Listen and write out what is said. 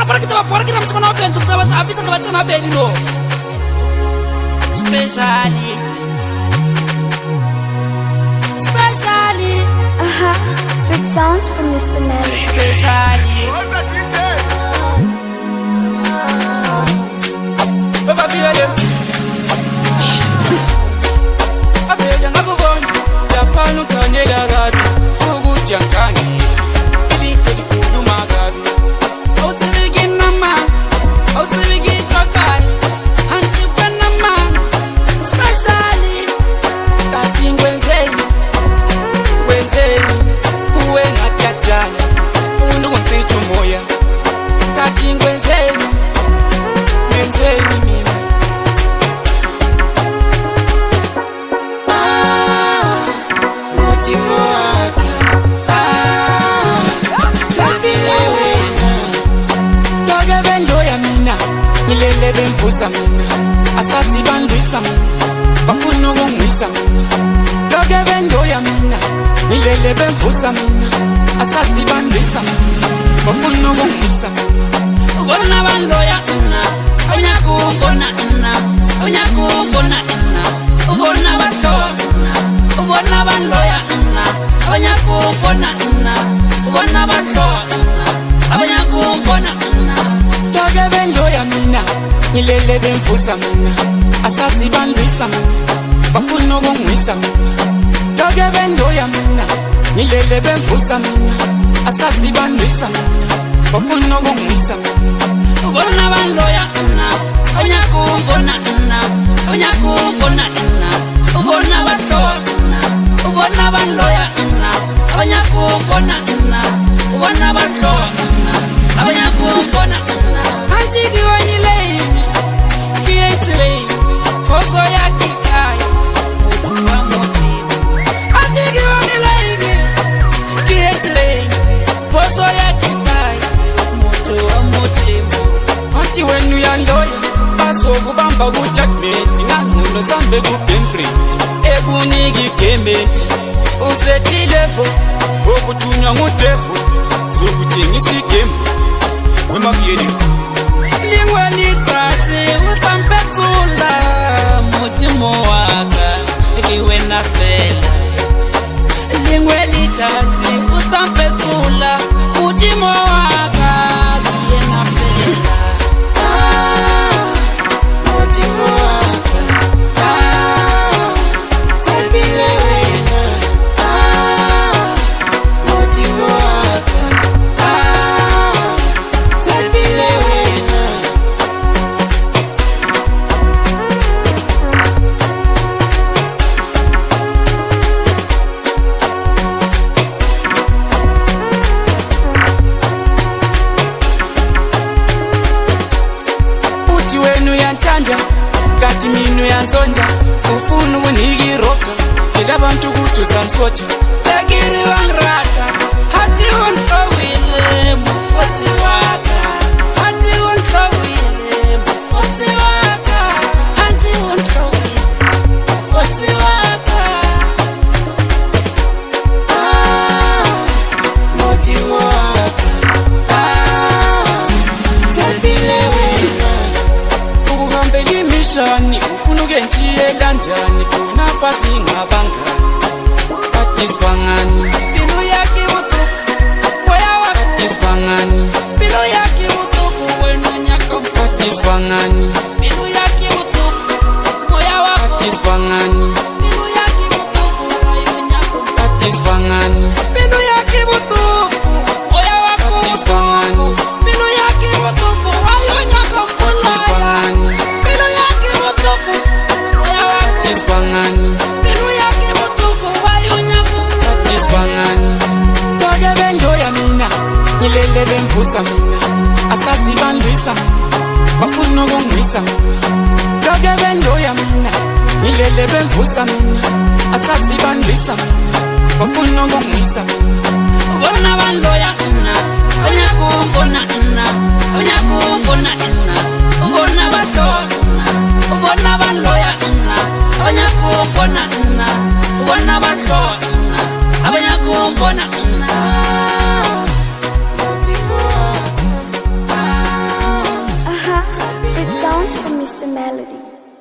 para que não se manda bem, tu tava avisa que vai ser na bem de novo. Especially. Sweet sounds from Mr. Mary. Especially. Baba Fiele. Abeja ngakubona. Lapha ukanyela kabi. Ukuthi yankangi. Ilihlo likhuluma kabi. Awutsibiki nama. Awutsibiki chokai. Anti kwena mama. Especially. Kathi ngwenzeni. Wenzeni. Uwe ngatyatjana. Ufuna ukungicija umoya. Kathi ngwenzeni. Wenzeni mina. Mutima waka. Sabile wena. Loke bendoya mina. Ngilele bemvusa mina. Asasi bandwisa mina. Bafuna ukungwisa mina. Loke bendoya mina. Ngilele bemvusa mina. Asasi bandwisa mina. Bafuna ukungwisa mina. Ubona bandoya mina. Awunyakubona mina. Awunyakubona mina. Ubona bathola mina. Ubona bandoya mina. Awunyakubona mina. Ubona bathola mina. Awunyakubona mina. Loke bendoya mina. Ngilele bemvusa mina. Asasi bandwisa mina. Bafuna ukungwisa mina. Loke bendoya mina. Ngilele bemvusa mina. Asasi bandwisa mina. Bafuna ukungwisa mina. Ubona bandoya mina. Awunyakubona mina. Awunyakubona mina. Ubona bathola mina. Ubona bandoya mina. Awunyakubona mina. Ubona bathola mina. Awunyakubona mina. Antiki wanile. Kietile. Koso yaki kai. Utuwa motivo. Antiki wanile. Kietile. Koso yaki kai. Utuwa motivo. Anti wenu yandoya. Baso kubamba ku judgment. Ngangcono sambe ku benefit. Ekuniki payment. Usethi level. Okuthunywa ngudevu. Zokutshengisa igame. Wema Fiele. Lingwe lithathe utampethula mutima waka iwena fela. Lingwe lithathe utampethula mutima waka iwena fela. Mutima waka sabile wena. Mutima waka sabile wena. Uthi wenu yanthanda kati minu yansonda. Ufuna ukuniki iroga phela abantu ukuthi usansotha. Bekiri wangirata hathi unhlowile muthi waka. Hathi unhlowile muthi waka. Hathi unhlowile muthi waka. Muthi waka sabile wena. Ukuhambela imishani ufuna ukentshiye kanjani khona phasi ngabangani. Batisbangani Pilo yaki butuku Moya wako Batisbangani Pilo yaki butuku Wenu nyako Batisbangani Pilo yaki butuku Moya wako Batisbangani Pilo yaki butuku Wenu nyako Batisbangani Pilo yaki butuku Moya wako Batisbangani Pilo yaki butuku Wenu nyako Batisbangani Pilo yaki butuku Moya wako Batisbangani Pilo yaki butuku Wenu nyako Batisbangani. Loke bendoya mina. Ngilele bemvusa mina. Asasi bandwisa mina. Bafuna ukungwisa mina. Loke bendoya mina. Ngilele bemvusa mina. Asasi bandwisa mina. Bafuna ukungwisa mina. Ubona bandoya mina. Awunyakubona mina. Awunyakubona mina. Ubona bathola mina. Ubona bandoya mina. Awunyakubona mina. Ubona bathola mina. Awunyakubona mina. Mutima waka Mr. Melody.